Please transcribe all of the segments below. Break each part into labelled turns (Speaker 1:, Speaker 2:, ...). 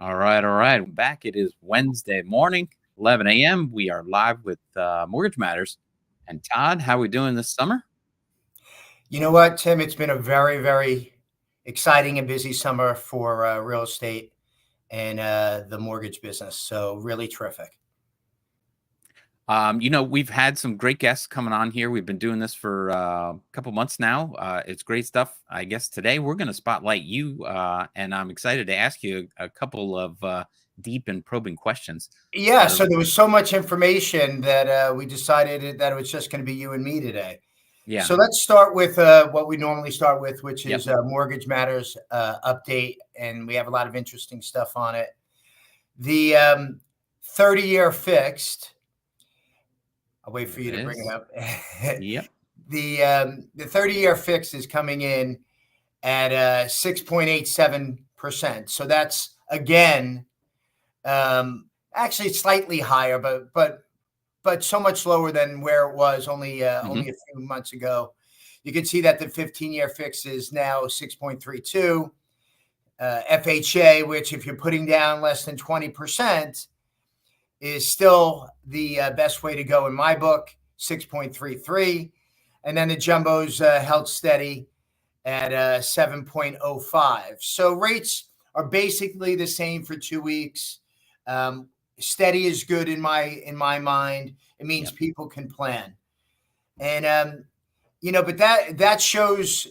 Speaker 1: All right, all right. Back. It is Wednesday morning, 11 a.m. We are live with Mortgage Matters. And Todd, how are we doing this summer?
Speaker 2: You know what, Tim? It's been a very, very exciting and busy summer for real estate and the mortgage business. So really terrific.
Speaker 1: We've had some great guests coming on here. We've been doing this for a couple months now. It's great stuff. I guess today we're going to spotlight you, and I'm excited to ask you a couple of deep and probing questions.
Speaker 2: Yeah, so there was so much information that we decided that it was just going to be you and me today.
Speaker 1: Yeah.
Speaker 2: So let's start with what we normally start with, which is Mortgage Matters update. And we have a lot of interesting stuff on it. The 30-year fixed. I'll wait for you to bring it up.
Speaker 1: Yep.
Speaker 2: The 30-year fixed is coming in at 6.87%. So that's again actually slightly higher, but so much lower than where it was only a few months ago. You can see that the 15-year fix is now 6.32. FHA, which if you're putting down less than 20%, is still the best way to go in my book, 6.33. And then the jumbos held steady at 7.05. So rates are basically the same for 2 weeks. Steady is good in my mind. It means people can plan. And, but that shows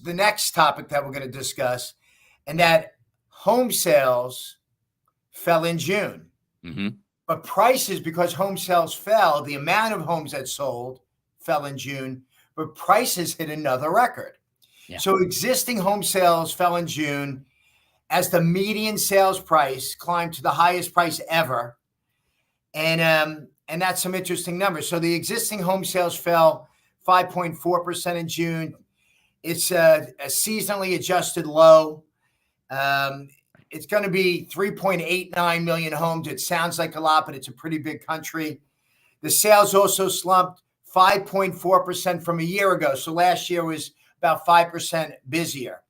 Speaker 2: the next topic that we're going to discuss, and that home sales fell in June. But prices, because home sales fell, the amount of homes that sold fell in June, but prices hit another record. So existing home sales fell in June as the median sales price climbed to the highest price ever. And that's some interesting numbers. So the existing home sales fell 5.4% in June. It's a seasonally adjusted low. It's going to be 3.89 million homes. It sounds like a lot, but it's a pretty big country. The sales also slumped 5.4% from a year ago. So last year was about 5% busier.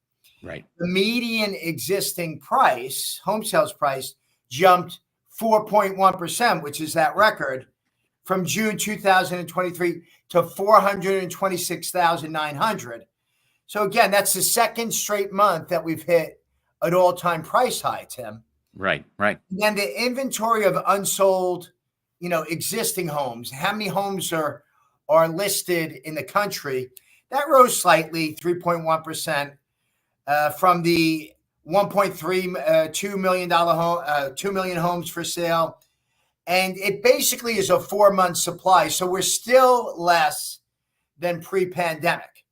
Speaker 1: Right.
Speaker 2: The median existing price, home sales price, jumped 4.1%, which is that record, from June 2023 to 426,900. So again, that's the second straight month that we've hit an all-time price high, Tim.
Speaker 1: Right.
Speaker 2: And then the inventory of unsold, existing homes, how many homes are listed in the country, that rose slightly, 3.1%, from the 2 million homes for sale. And it basically is a 4-month supply. So we're still less than pre-pandemic.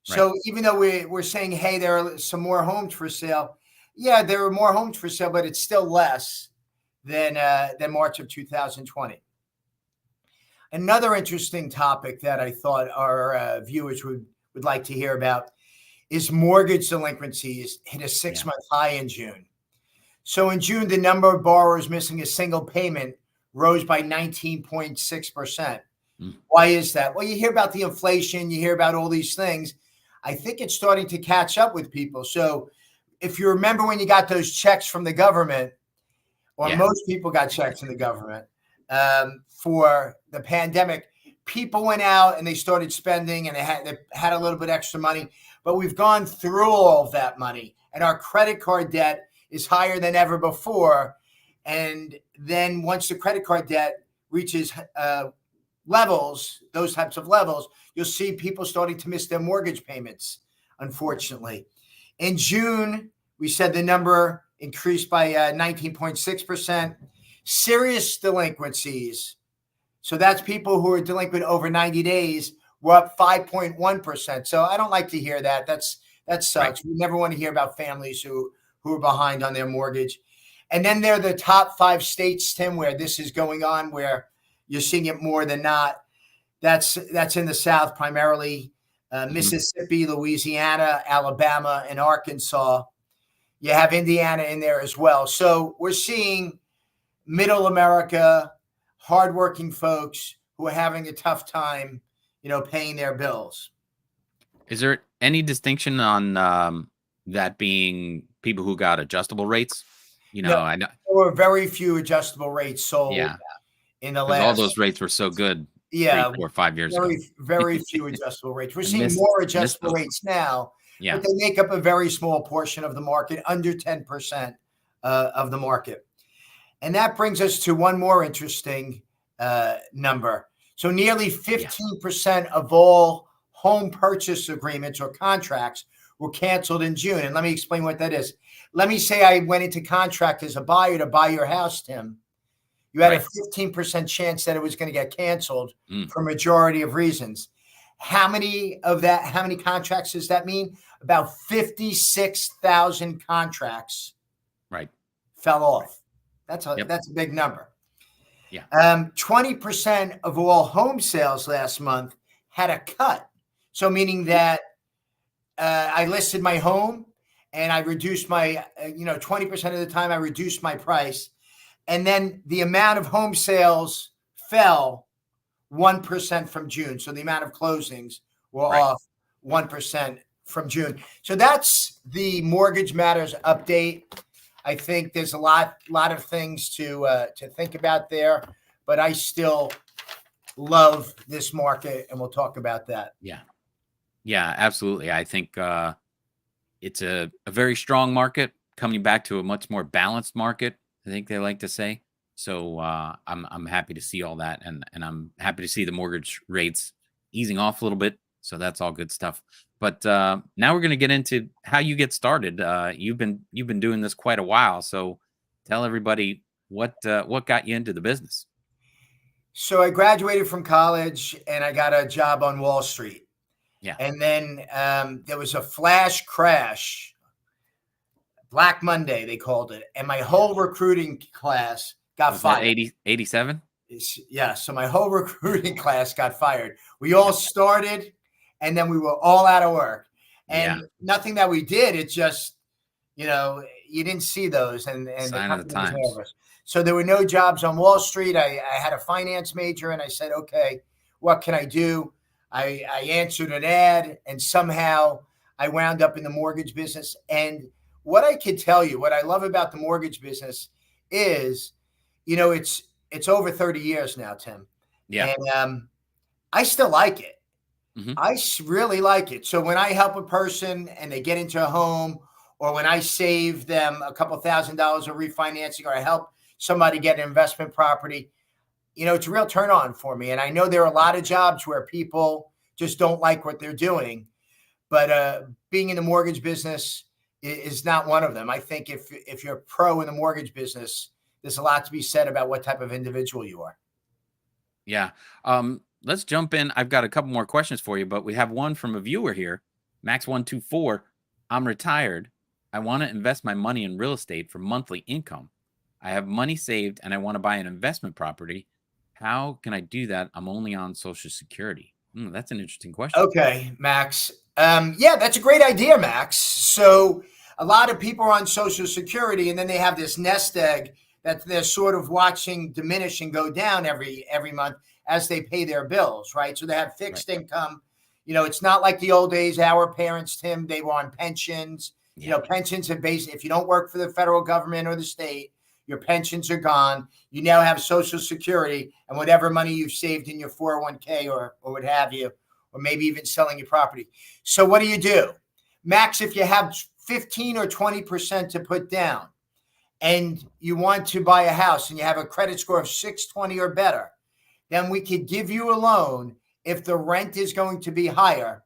Speaker 2: So even though we're saying, hey, there are some more homes for sale. Yeah, there are more homes for sale, but it's still less than March of 2020. Another interesting topic that I thought our viewers would like to hear about is mortgage delinquencies hit a 6-month high in June. So in June, the number of borrowers missing a single payment rose by 19.6%. Why is that? Well, you hear about the inflation, you hear about all these things. I think it's starting to catch up with people. So if you remember when you got those checks from the government, or most people got checks from the government for the pandemic, people went out and they started spending, and they had a little bit extra money. But we've gone through all of that money, and our credit card debt is higher than ever before. And then once the credit card debt reaches levels, those types of levels, you'll see people starting to miss their mortgage payments, unfortunately. In June, we said the number increased by 19.6%. Serious delinquencies, so that's people who are delinquent over 90 days, were up 5.1%. So I don't like to hear that. That sucks. Right. We never want to hear about families who are behind on their mortgage. And then there are the top 5 states, Tim, where this is going on, where you're seeing it more than not. That's in the South primarily, Mississippi, Louisiana, Alabama, and Arkansas. You have Indiana in there as well. So we're seeing middle America, hardworking folks who are having a tough time, paying their bills.
Speaker 1: Is there any distinction on that being people who got adjustable rates?
Speaker 2: No,
Speaker 1: I know.
Speaker 2: there were very few adjustable rates sold
Speaker 1: Yeah,
Speaker 2: in the
Speaker 1: because all
Speaker 2: last.
Speaker 1: those rates were so good 3,
Speaker 2: Yeah,
Speaker 1: 4, 5 years ago.
Speaker 2: very few adjustable rates. We're
Speaker 1: I
Speaker 2: seeing more
Speaker 1: missed
Speaker 2: adjustable
Speaker 1: those.
Speaker 2: rates now, but
Speaker 1: Yeah,
Speaker 2: they make up a very small portion of the market, under 10% of the market. And that brings us to one more interesting number. So nearly
Speaker 1: yeah.
Speaker 2: 15% of all home purchase agreements or contracts were canceled in June. And let me explain what that is. Let me say I went into contract as a buyer to buy your house, Tim. You had a
Speaker 1: Right.
Speaker 2: 15% chance that it was going to get canceled
Speaker 1: Mm,
Speaker 2: for a majority of reasons. How many contracts does that mean? About 56,000 contracts
Speaker 1: right.
Speaker 2: fell
Speaker 1: Right.
Speaker 2: off.
Speaker 1: Yep.
Speaker 2: That's a big number.
Speaker 1: Yeah.
Speaker 2: 20% of all home sales last month had a cut. So meaning that I listed my home and I reduced my, 20% of the time I reduced my price. And then the amount of home sales fell 1% from June. So the amount of closings were
Speaker 1: Right.
Speaker 2: off 1% from June. So that's the Mortgage Matters update. I think there's a lot of things to think about there, but I still love this market, and we'll talk about that.
Speaker 1: Yeah. Yeah, absolutely. I think it's a very strong market coming back to a much more balanced market, I think they like to say. So I'm happy to see all that, and I'm happy to see the mortgage rates easing off a little bit. So that's all good stuff. But now we're going to get into how you get started. You've been doing this quite a while, so tell everybody what got you into the business.
Speaker 2: So I graduated from college and I got a job on Wall Street.
Speaker 1: Yeah,
Speaker 2: And then there was a flash crash, Black Monday, they called it. And my
Speaker 1: yeah.
Speaker 2: whole recruiting class got
Speaker 1: Was that
Speaker 2: fired.
Speaker 1: 87?
Speaker 2: Yeah. So my whole recruiting class got fired. We all
Speaker 1: Yep.
Speaker 2: started and then we were all out of work.
Speaker 1: Yeah.
Speaker 2: And nothing that we did, it just, you didn't see those. And the
Speaker 1: Sign of the
Speaker 2: company was
Speaker 1: times.
Speaker 2: nervous. So there were no jobs on Wall Street. I had a finance major and I said, okay, what can I do? I answered an ad and somehow I wound up in the mortgage business. And what I can tell you, what I love about the mortgage business is, it's over 30 years now, Tim.
Speaker 1: Yeah.
Speaker 2: And I still like it.
Speaker 1: Hmm.
Speaker 2: Really like it. So when I help a person and they get into a home, or when I save them a couple $1,000s of refinancing, or I help somebody get an investment property, it's a real turn on for me. And I know there are a lot of jobs where people just don't like what they're doing, but being in the mortgage business is not one of them. I think if you're a pro in the mortgage business, there's a lot to be said about what type of individual you are.
Speaker 1: Yeah. Let's jump in. I've got a couple more questions for you, but we have one from a viewer here. Max124. I'm retired. I want to invest my money in real estate for monthly income. I have money saved and I want to buy an investment property. How can I do that? I'm only on Social Security. That's an interesting question.
Speaker 2: Okay, Max. Yeah, that's a great idea, Max. So a lot of people are on Social Security, and then they have this nest egg that they're sort of watching diminish and go down every month as they pay their bills, right? So they have
Speaker 1: Right.
Speaker 2: fixed income. It's not like the old days. Our parents, Tim, they were on pensions.
Speaker 1: Yeah.
Speaker 2: Pensions have based. If you don't work for the federal government or the state, your pensions are gone. You now have Social Security and whatever money you've saved in your 401k or what have you, or maybe even selling your property. So what do? Max, if you have 15 or 20% to put down and you want to buy a house and you have a credit score of 620 or better, then we could give you a loan if the rent is going to be higher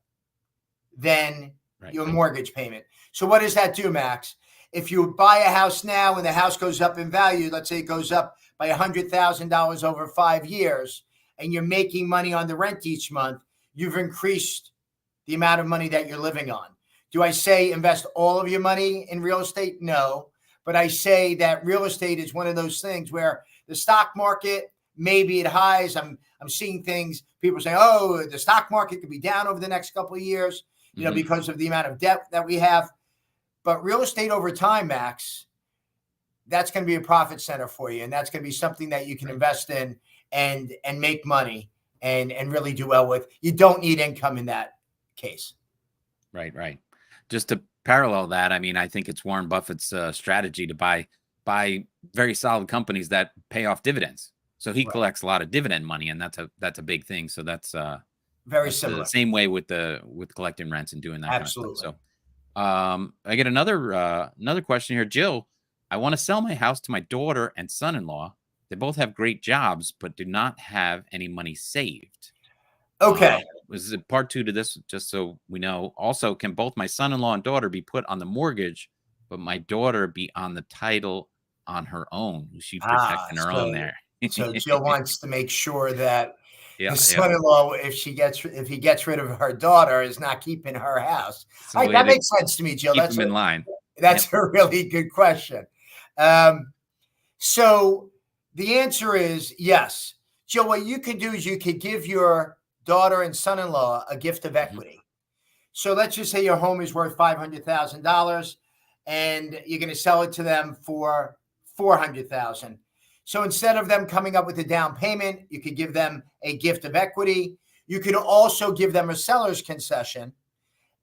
Speaker 2: than
Speaker 1: Right.
Speaker 2: your mortgage payment. So what does that do, Max? If you buy a house now and the house goes up in value, let's say it goes up by $100,000 over 5 years, and you're making money on the rent each month, you've increased the amount of money that you're living on. Do I say invest all of your money in real estate? No. But I say that real estate is one of those things where the stock market, maybe at highs, I'm seeing things, people say, oh, the stock market could be down over the next couple of years, because of the amount of debt that we have. But real estate over time, Max, that's going to be a profit center for you. And that's going to be something that you can
Speaker 1: Right.
Speaker 2: invest in and make money and really do well with. You don't need income in that case.
Speaker 1: Right. Just to parallel that, I mean, I think it's Warren Buffett's strategy to buy by very solid companies that pay off dividends. So he
Speaker 2: Right.
Speaker 1: collects a lot of dividend money, and that's a big thing. So
Speaker 2: Very
Speaker 1: that's the
Speaker 2: similar.
Speaker 1: same way with collecting rents and doing that kind of stuff.
Speaker 2: Absolutely.
Speaker 1: So I get another question here, Jill. I want to sell my house to my daughter and son-in-law. They both have great jobs, but do not have any money saved.
Speaker 2: Okay.
Speaker 1: This is part two to this, just so we know. Also, can both my son-in-law and daughter be put on the mortgage, but my daughter be on the title on her own? Is she protecting her own there?
Speaker 2: So Jill wants to make sure that
Speaker 1: Yeah,
Speaker 2: his
Speaker 1: yeah.
Speaker 2: son-in-law, if he gets rid of her daughter, is not keeping her house.
Speaker 1: It's a
Speaker 2: All right,
Speaker 1: way
Speaker 2: that
Speaker 1: to
Speaker 2: makes sense to me, Jill.
Speaker 1: keep them in line. Yep.
Speaker 2: That's a really good question. So the answer is yes. Jill, what you could do is you could give your daughter and son-in-law a gift of
Speaker 1: Mhm.
Speaker 2: equity. So let's just say your home is worth $500,000 and you're going to sell it to them for $400,000. So instead of them coming up with a down payment, you could give them a gift of equity. You could also give them a seller's concession.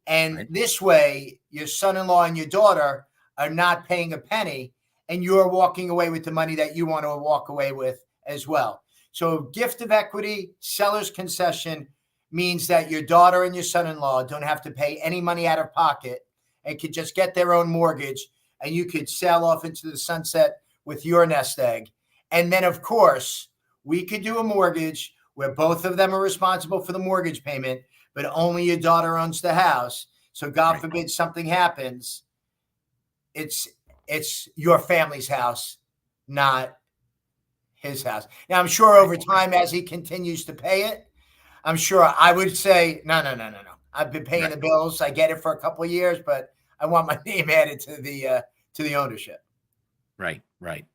Speaker 2: And
Speaker 1: Right.
Speaker 2: this way, your son-in-law and your daughter are not paying a penny, and you're walking away with the money that you want to walk away with as well. So gift of equity, seller's concession means that your daughter and your son-in-law don't have to pay any money out of pocket and could just get their own mortgage, and you could sail off into the sunset with your nest egg. And then, of course, we could do a mortgage where both of them are responsible for the mortgage payment, but only your daughter owns the house. So God
Speaker 1: Right.
Speaker 2: forbid something happens, it's your family's house, not his house. Now, I'm sure
Speaker 1: Right.
Speaker 2: over time, as he continues to pay it, I'm sure I would say, no. I've been paying
Speaker 1: Right.
Speaker 2: the bills. I get it for a couple of years, but I want my name added to the ownership.
Speaker 1: Right. Right.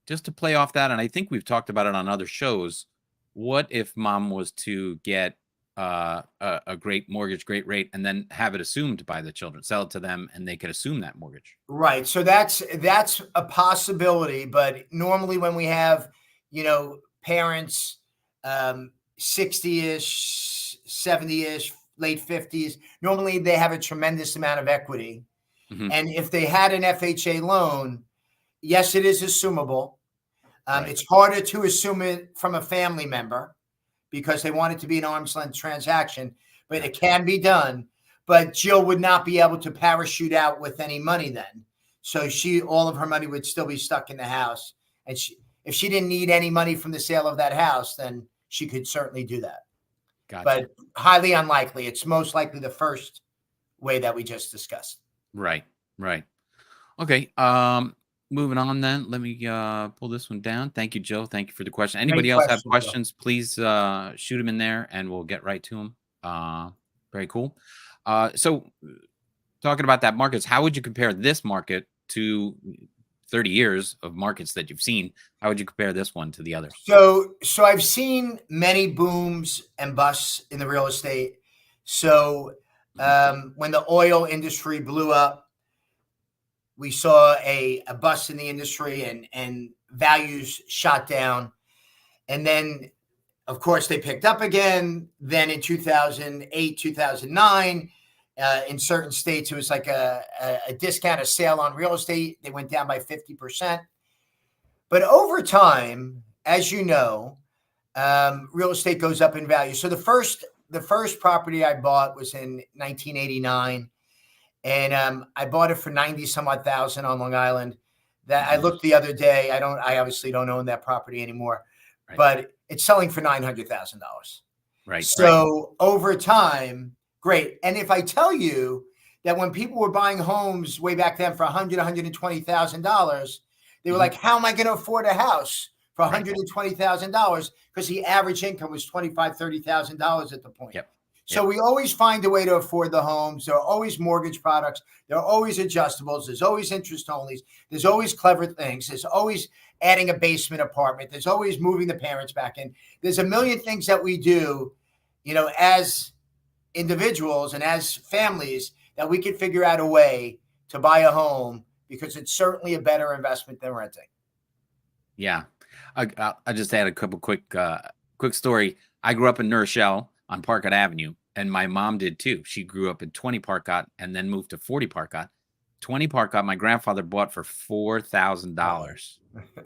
Speaker 1: Just to play off that, and I think we've talked about it on other shows. What if mom was to get a great mortgage, great rate, and then have it assumed by the children, sell it to them, and they could assume that mortgage?
Speaker 2: Right. So that's a possibility, but normally when we have, parents 60-ish, 70-ish, late 50s, normally they have a tremendous amount of equity.
Speaker 1: Mhm.
Speaker 2: And if they had an FHA loan, yes, it is assumable.
Speaker 1: Right.
Speaker 2: It's harder to assume it from a family member because they want it to be an arm's length transaction, but it
Speaker 1: Gotcha.
Speaker 2: can be done. But Jill would not be able to parachute out with any money then. So all of her money would still be stuck in the house. And if she didn't need any money from the sale of that house, then she could certainly do that.
Speaker 1: Gotcha.
Speaker 2: But highly unlikely. It's most likely the first way that we just discussed.
Speaker 1: Right. Right. Okay. Moving on then. Let me pull this one down. Thank you, Joe. Thank you for the question.
Speaker 2: Great
Speaker 1: Anybody else have
Speaker 2: question, Jill.
Speaker 1: questions? Please shoot them in there, and we'll get right to them. Very cool. So talking about that markets, how would you compare this market to 30 years of markets that you've seen? How would you compare this one to the others?
Speaker 2: So I've seen many booms and busts in the real estate. So when the oil industry blew up, we saw a bust in the industry and values shot down. And then, of course, they picked up again. Then in 2008, 2009, in certain states, it was like a discount, a sale on real estate. They went down by 50%. But over time, as you know, real estate goes up in value. So the first property I bought was in 1989. And I bought it for 90 some odd thousand on Long Island. That I looked the other day. I obviously don't own that property anymore,
Speaker 1: Right.
Speaker 2: but it's selling for $900,000.
Speaker 1: Right.
Speaker 2: So over time, great. And if I tell you that when people were buying homes way back then for $120,000, they were like, how am I going to afford a house for $120,000? Because the average income was $25,000, $30,000 at the point.
Speaker 1: Yep.
Speaker 2: So we always find a way to afford the homes. There are always mortgage products. There are always adjustables. There's always interest onlys. There's always clever things. There's always adding a basement apartment. There's always moving the parents back in. There's a million things that we do, as individuals and as families that we could figure out a way to buy a home because it's certainly a better investment than renting.
Speaker 1: Yeah. I just add a couple quick story. I grew up in New Rochelle on Parkett Avenue, and my mom did too. She grew up in 20 Parkett and then moved to 40 Parkett. 20 Park Lot my grandfather bought for
Speaker 2: Wow.
Speaker 1: $4,000.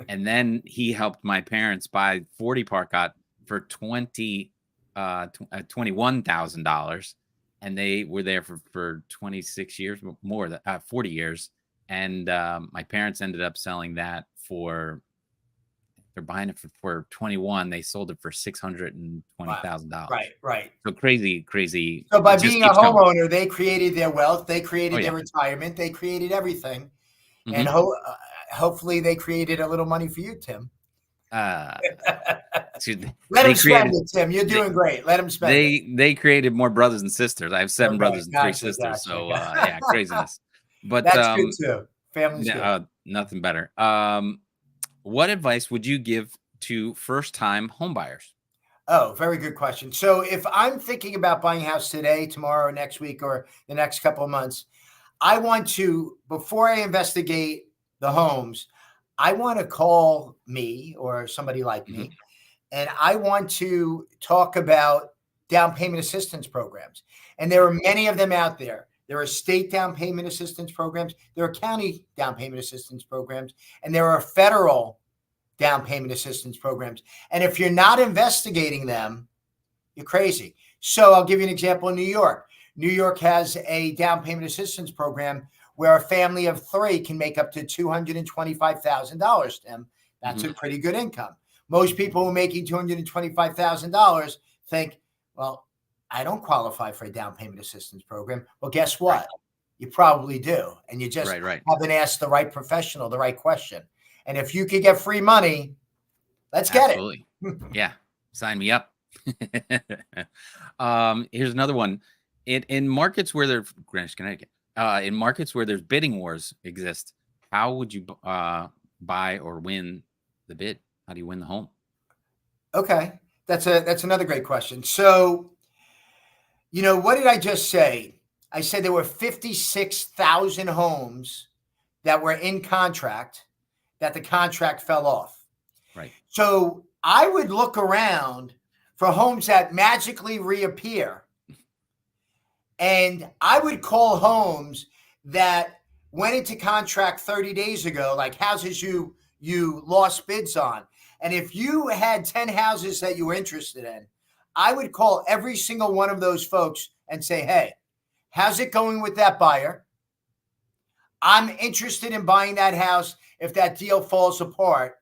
Speaker 1: And then he helped my parents buy 40 Park Lot for $21,000. And they were there for 26 years, more than 40 years. And my parents ended up selling that for, they're buying it for 21. They sold it for
Speaker 2: Wow.
Speaker 1: $620,000.
Speaker 2: Right, right.
Speaker 1: So crazy, crazy.
Speaker 2: So by
Speaker 1: It just
Speaker 2: being a
Speaker 1: keeps going.
Speaker 2: homeowner, they created their wealth, they
Speaker 1: Oh
Speaker 2: created their
Speaker 1: yeah.
Speaker 2: retirement, they created everything, and
Speaker 1: Hmm.
Speaker 2: hopefully they created a little money for you, Tim.
Speaker 1: Uh, so
Speaker 2: Let
Speaker 1: they
Speaker 2: them spend
Speaker 1: created
Speaker 2: it, Tim. You're
Speaker 1: they
Speaker 2: doing great. Let them spend it.
Speaker 1: they created more brothers and sisters. I have 7
Speaker 2: Okay,
Speaker 1: brothers and 3
Speaker 2: gotcha,
Speaker 1: sisters.
Speaker 2: gotcha,
Speaker 1: So
Speaker 2: gotcha.
Speaker 1: yeah, craziness. But
Speaker 2: That's good too. Family's good.
Speaker 1: nothing better. What advice would you give to first-time home buyers?
Speaker 2: Oh, very good question. So if I'm thinking about buying a house today, tomorrow, next week, or the next couple of months, I want to, before I investigate the homes, I want to call me or somebody like
Speaker 1: Hmm.
Speaker 2: me, and I want to talk about down payment assistance programs. And there are many of them out there. There are state down payment assistance programs, there are county down payment assistance programs, and there are federal down payment assistance programs. And if you're not investigating them, you're crazy. So I'll give you an example in New York. New York has a down payment assistance program where a family of 3 can make up to $225,000, Tim. That's
Speaker 1: Hmm.
Speaker 2: a pretty good income. Most people who are making $225,000 think, well, I don't qualify for a down payment assistance program. Well, guess
Speaker 1: Right,
Speaker 2: what? You probably do. And you just
Speaker 1: right, right.
Speaker 2: haven't asked the right professional the right question. And if you could get free money, let's get
Speaker 1: Absolutely.
Speaker 2: it.
Speaker 1: Yeah, sign me up. Here's another one. In markets where there's Greenwich, Connecticut, in markets where there's bidding wars exist, how would you buy or win the bid? How do you win the home?
Speaker 2: Okay. That's another great question. So, what did I just say? I said there were 56,000 homes that were in contract that the contract fell off.
Speaker 1: Right.
Speaker 2: So I would look around for homes that magically reappear. And I would call homes that went into contract 30 days ago, like houses you lost bids on. And if you had 10 houses that you were interested in, I would call every single one of those folks and say, hey, how's it going with that buyer? I'm interested in buying that house. If that deal falls apart,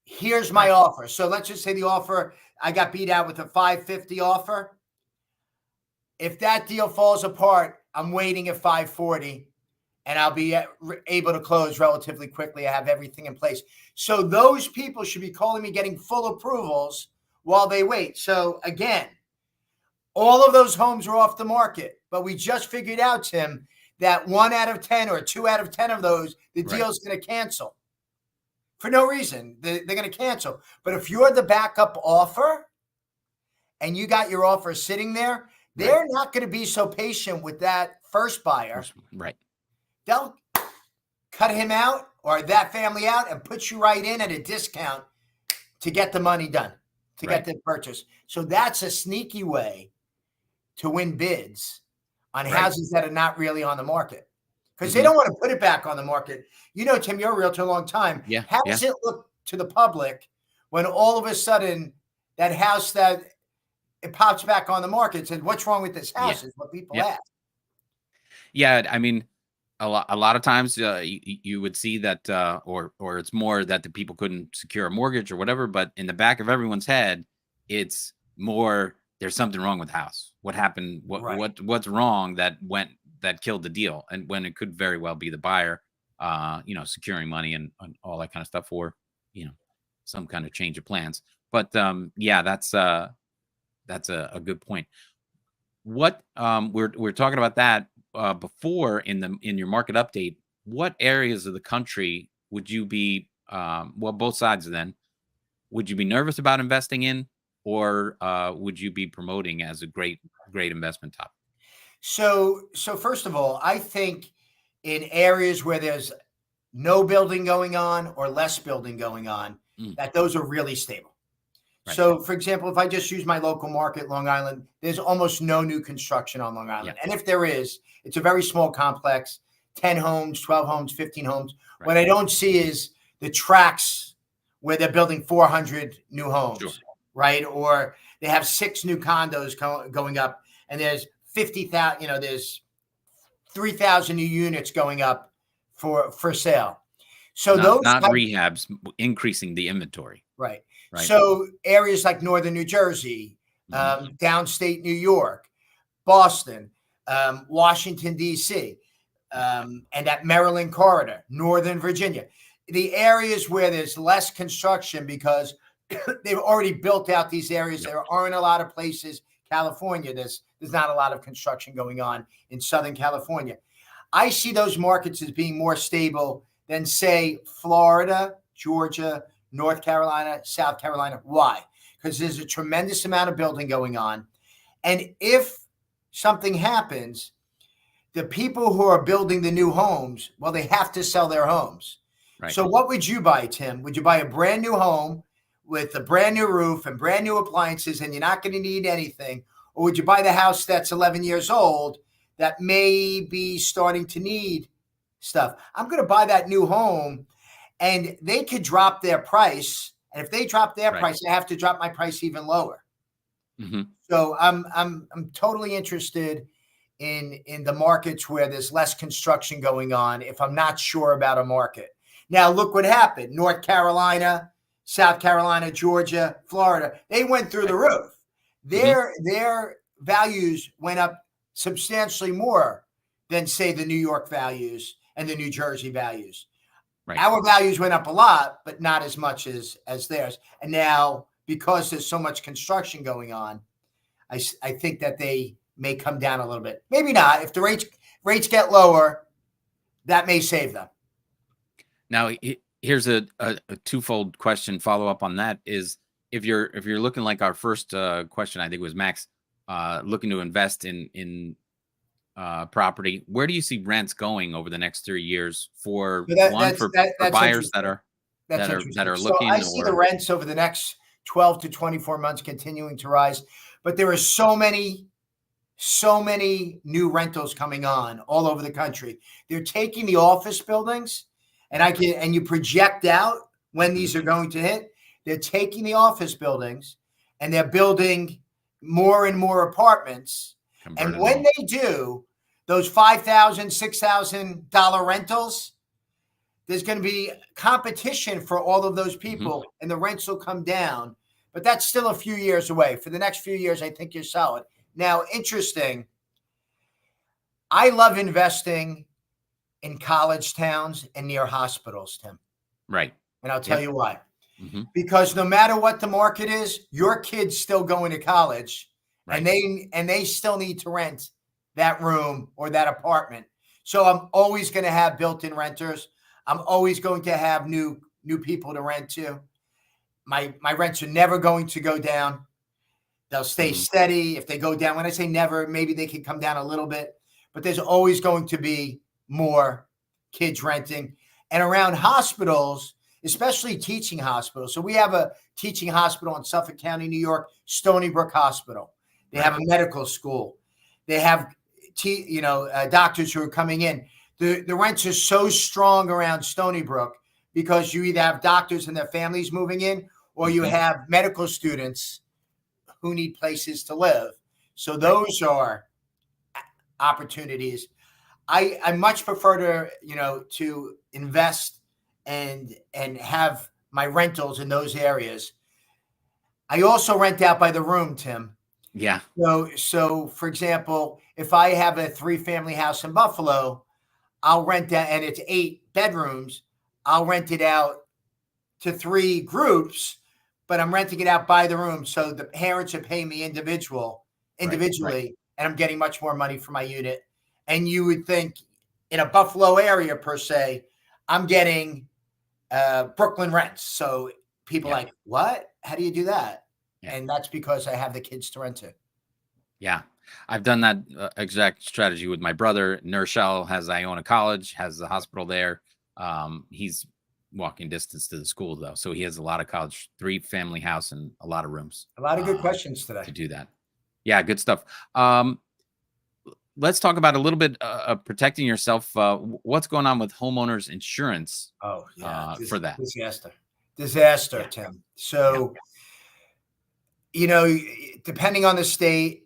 Speaker 2: here's my
Speaker 1: Right.
Speaker 2: offer. So let's just say the offer, I got beat out with a 550 offer. If that deal falls apart, I'm waiting at 540 and I'll be able to close relatively quickly. I have everything in place. So those people should be calling me, getting full approvals while they wait. So again, all of those homes are off the market, but we just figured out, Tim, that 1 out of 10 or 2 out of 10 of those, the
Speaker 1: Right.
Speaker 2: deal's going to cancel for no reason. They're going to cancel. But if you're the backup offer and you got your offer sitting there, they're not going to be so patient with that first buyer.
Speaker 1: Right.
Speaker 2: They'll cut him out or that family out and put you right in at a discount to get the money done, to get the purchase. So that's a sneaky way to win bids on houses that are not really on the market because they don't want to put it back on the market. Tim, you're a realtor a long time.
Speaker 1: Yeah.
Speaker 2: How does it look to the public when all of a sudden that house that it pops back on the market says, what's wrong with this house is what people ask.
Speaker 1: Yeah. I mean, a lot of times you would see that or it's more that the people couldn't secure a mortgage or whatever, but in the back of everyone's head, it's more there's something wrong with the house. What happened? What's wrong that killed the deal? And when it could very well be the buyer, securing money and all that kind of stuff, or some kind of change of plans. But yeah, that's a good point. What we're talking about that before in your market update. What areas of the country would you be both sides then would you be nervous about investing in, or would you be promoting as a great investment topic?
Speaker 2: So first of all, I think in areas where there's no building going on or less building going on, that those are really stable. Right. So, for example, if I just use my local market, Long Island, there's almost no new construction on Long Island. And if there is, it's a very small complex. 10 homes, 12 homes, 15 homes.
Speaker 1: Right.
Speaker 2: What I don't see is the tracks where they're building 400 new homes,
Speaker 1: Sure.
Speaker 2: right? Or they have 6 new condos going up, and there's 50,000, there's 3,000 new units going up for sale. So
Speaker 1: not rehabs, increasing the inventory.
Speaker 2: Right.
Speaker 1: Right.
Speaker 2: So areas like northern New Jersey, downstate New York, Boston, Washington, D.C., and that Maryland corridor, Northern Virginia, the areas where there's less construction because they've already built out these areas. There aren't a lot of places. California, there's not a lot of construction going on in Southern California. I see those markets as being more stable than, say, Florida, Georgia, North Carolina, South Carolina. Why? Because there's a tremendous amount of building going on. And if something happens, the people who are building the new homes, well, they have to sell their homes. Right. So what would you buy, Tim? Would you buy a brand new home with a brand new roof and brand new appliances and you're not going to need anything? Or would you buy the house that's 11 years old that may be starting to need stuff? I'm going to buy that new home, and they could drop their price. And if they drop their price, I have to drop my price even lower. So I'm totally interested in the markets where there's less construction going on if I'm not sure about a market. Now, look what happened. North Carolina, South Carolina, Georgia, Florida, they went through the roof. Their values went up substantially more than, say, the New York values and the New Jersey values. Right. Our values went up a lot, but not as much as theirs. And now, because there's so much construction going on, I think that they may come down a little bit. Maybe not. If the rates get lower, that may save them.
Speaker 1: Now, here's a twofold question. Follow up on that is, if you're looking, like our first question, I think was Max, looking to invest in property, where do you see rents going over the next 3 years for buyers that are looking?
Speaker 2: So I see the rents over the next 12 to 24 months continuing to rise, but there are so many new rentals coming on all over the country. They're taking the office buildings, and you project out when these are going to hit. They're taking the office buildings and they're building more and more apartments. And when they do, those $5,000, $6,000 rentals, there's going to be competition for all of those people, and the rents will come down. But that's still a few years away. For the next few years, I think you're solid. Now, interesting, I love investing in college towns and near hospitals, Tim.
Speaker 1: Right.
Speaker 2: And I'll tell you why. Because no matter what the market is, your kid's still going to college, and they still need to rent that room or that apartment. So I'm always going to have built-in renters. I'm always going to have new people to rent to. My rents are never going to go down. They'll stay steady. If they go down, when I say never, maybe they can come down a little bit, but there's always going to be more kids renting. And around hospitals, especially teaching hospitals. So we have a teaching hospital in Suffolk County, New York, Stony Brook Hospital. They have a medical school. They have doctors who are coming in. The rents are so strong around Stony Brook because you either have doctors and their families moving in, or you have medical students who need places to live. So those are opportunities. I much prefer to invest and have my rentals in those areas. I also rent out by the room, Tim.
Speaker 1: Yeah.
Speaker 2: So for example, if I have a 3-family house in Buffalo, I'll rent that, and it's 8 bedrooms. I'll rent it out to 3 groups, but I'm renting it out by the room. So the parents are paying me individually, and I'm getting much more money for my unit. And you would think in a Buffalo area per se, I'm getting Brooklyn rents. So people like, what? How do you do that? Yeah. And that's because I have the kids to rent to.
Speaker 1: Yeah. I've done that exact strategy with my brother. Nershell has Iona College, has the hospital there. He's walking distance to the school, though. So he has a lot of college, 3-family house and a lot of rooms.
Speaker 2: A lot of good questions today.
Speaker 1: To do that. Yeah, good stuff. let's talk about a little bit of protecting yourself. What's going on with homeowners insurance
Speaker 2: Oh yeah,
Speaker 1: for that?
Speaker 2: disaster,
Speaker 1: Yeah.
Speaker 2: Tim.
Speaker 1: Yeah.
Speaker 2: So depending on the state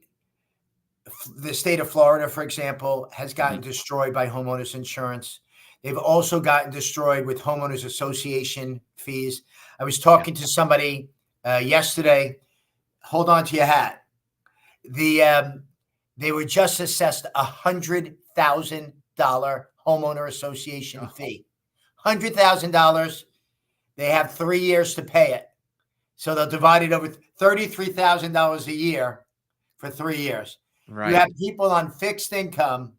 Speaker 2: of Florida, for example, has gotten
Speaker 1: Mhm.
Speaker 2: destroyed by homeowners insurance. They've also gotten destroyed with homeowners association fees. I was
Speaker 1: Yeah.
Speaker 2: talking to somebody yesterday. Hold on to your hat. They were just assessed $100,000 homeowner association
Speaker 1: Oh,
Speaker 2: fee. $100,000. They have 3 years to pay it, so they'll divide it over $33,000 a year for 3 years. You
Speaker 1: right.
Speaker 2: have people on fixed income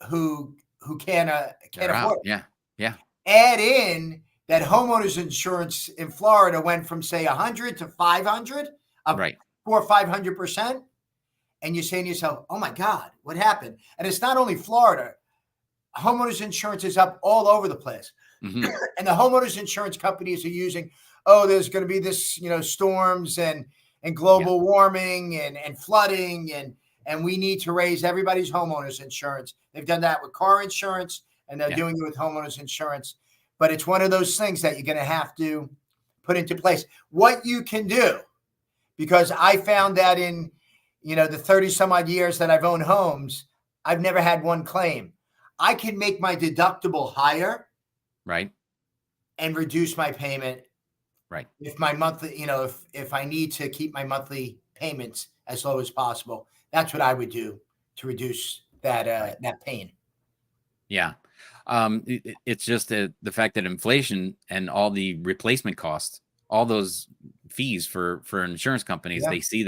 Speaker 2: who can't
Speaker 1: They're
Speaker 2: afford
Speaker 1: out.
Speaker 2: it.
Speaker 1: Yeah. Yeah.
Speaker 2: Add in that homeowners insurance in Florida went from say 100 to 500, up
Speaker 1: Right.
Speaker 2: 400 or 500%, and you're saying to yourself, "Oh my God, what happened?" And it's not only Florida. Homeowners insurance is up all over the place,
Speaker 1: Hmm.
Speaker 2: and the homeowners insurance companies are using, "Oh, there's going to be this, storms and
Speaker 1: Yeah.
Speaker 2: global warming and flooding, and we need to raise everybody's homeowners insurance." They've done that with car insurance, and they're
Speaker 1: Yeah.
Speaker 2: doing it with homeowners insurance. But it's one of those things that you're going to have to put into place. What you can do, because I found that in the 30 some odd years that I've owned homes, I've never had one claim. I can make my deductible higher
Speaker 1: Right.
Speaker 2: and reduce my payment
Speaker 1: Right.
Speaker 2: if my monthly, if I need to keep my monthly payments as low as possible. That's what I would do to reduce that
Speaker 1: Right.
Speaker 2: that pain.
Speaker 1: Yeah. It's just the fact that inflation and all the replacement costs, all those fees for insurance companies,
Speaker 2: Yeah,
Speaker 1: they see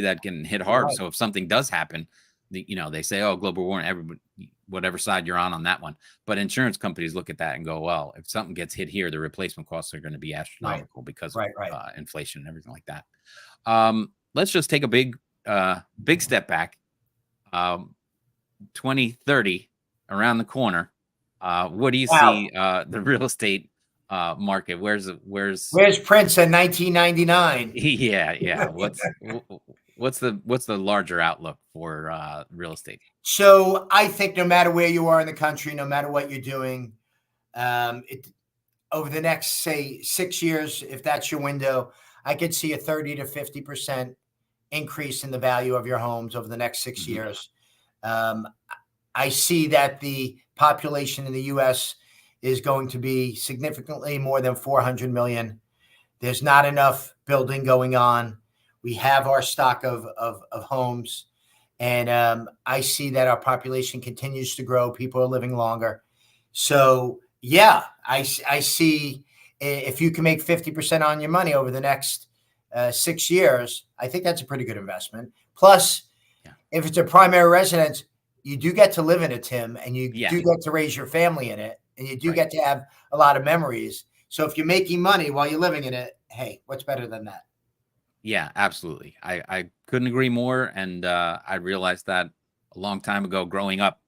Speaker 1: that getting hit
Speaker 2: you're
Speaker 1: hard.
Speaker 2: right.
Speaker 1: So if something does happen, they say, "Oh, global warming," everybody, whatever side you're on that one. But insurance companies look at that and go, "Well, if something gets hit here, the replacement costs are going to be
Speaker 2: Right,
Speaker 1: astronomical because of
Speaker 2: right.
Speaker 1: inflation and everything like that." Let's just take a big step back. Um, 2030 around the corner. What do you
Speaker 2: Wow.
Speaker 1: see the real estate market? Where's
Speaker 2: Where's Prince in 1999?
Speaker 1: yeah, yeah. What's the larger outlook for real estate?
Speaker 2: So I think no matter where you are in the country, no matter what you're doing, it over the next say 6 years, if that's your window, I could see a 30 to 50% increase in the value of your homes over the next six
Speaker 1: Hmm.
Speaker 2: years. Um, I see that the population in the U.S. is going to be significantly more than 400 million. There's not enough building going on. We have our stock of homes. And I see that our population continues to grow. People are living longer. So, yeah, I see if you can make 50% on your money over the next 6 years, I think that's a pretty good investment. Plus,
Speaker 1: Yeah,
Speaker 2: if it's a primary residence, you do get to live in it, Tim, and you
Speaker 1: yeah,
Speaker 2: do get to raise your family in it, and you do
Speaker 1: right.
Speaker 2: get to have a lot of memories. So if you're making money while you're living in it, hey, what's better than that?
Speaker 1: Yeah, absolutely. I couldn't agree more, and I realized that a long time ago, growing up,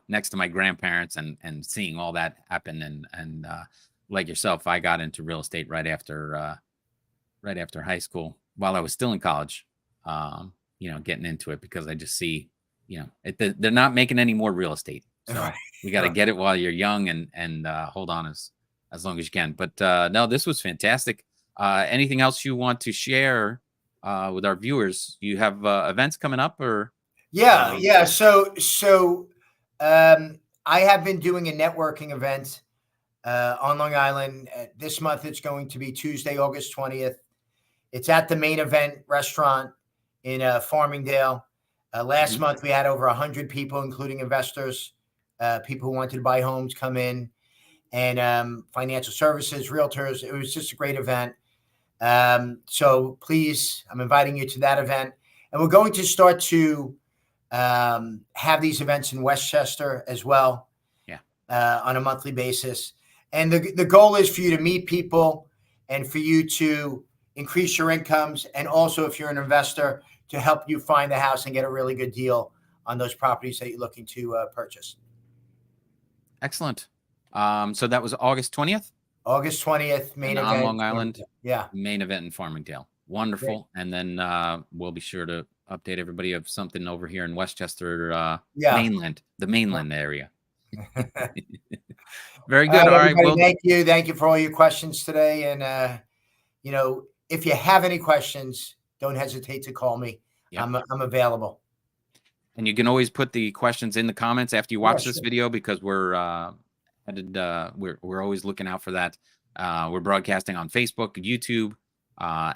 Speaker 1: next to my grandparents and seeing all that happen, and like yourself, I got into real estate right after high school while I was still in college, getting into it because I just see, they're not making any more real estate.
Speaker 2: Right.
Speaker 1: So we got to get it while you're young and hold on as long as you can. But no, this was fantastic. Anything else you want to share with our viewers? You have events coming up or?
Speaker 2: Yeah,
Speaker 1: Um,
Speaker 2: yeah. I have been doing a networking event on Long Island. This month, it's going to be Tuesday, August 20th. It's at the Main Event Restaurant in Farmingdale. Last
Speaker 1: mhm.
Speaker 2: month, we had over 100 people, including investors, people who wanted to buy homes, come in, and financial services, realtors. It was just a great event. So please, I'm inviting you to that event. And we're going to start to have these events in Westchester as well
Speaker 1: Yeah.
Speaker 2: on a monthly basis. And the goal is for you to meet people and for you to increase your incomes. And also, if you're an investor, to help you find the house and get a really good deal on those properties that you're looking to purchase.
Speaker 1: Excellent. So that was August 20th
Speaker 2: August 20th, Main
Speaker 1: and on
Speaker 2: Event.
Speaker 1: Long Island,
Speaker 2: Yeah.
Speaker 1: main event in Farmingdale.
Speaker 2: Great.
Speaker 1: Wonderful. And then we'll be sure to update everybody of something over here in Westchester,
Speaker 2: Yeah.
Speaker 1: the mainland area. Very
Speaker 2: All
Speaker 1: good.
Speaker 2: right,
Speaker 1: All right.
Speaker 2: everybody.
Speaker 1: Well,
Speaker 2: Thank you. Thank you for all your questions today. And if you have any questions, don't hesitate to call me.
Speaker 1: yep.
Speaker 2: I'm available.
Speaker 1: And you can always put the questions in the comments after you watch this
Speaker 2: sure.
Speaker 1: video, because we're always looking out for that. We're broadcasting on Facebook, YouTube,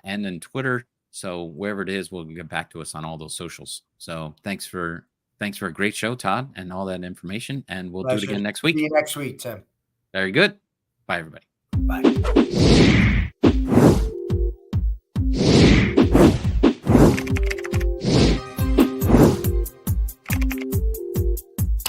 Speaker 1: and then Twitter. So wherever it is, we'll get back to us on all those socials. So thanks for a great show, Todd, and all that information. And we'll do it
Speaker 2: Pleasure.
Speaker 1: again next
Speaker 2: See
Speaker 1: week.
Speaker 2: you next week, Tim.
Speaker 1: Very good. Bye, everybody.
Speaker 2: Bye.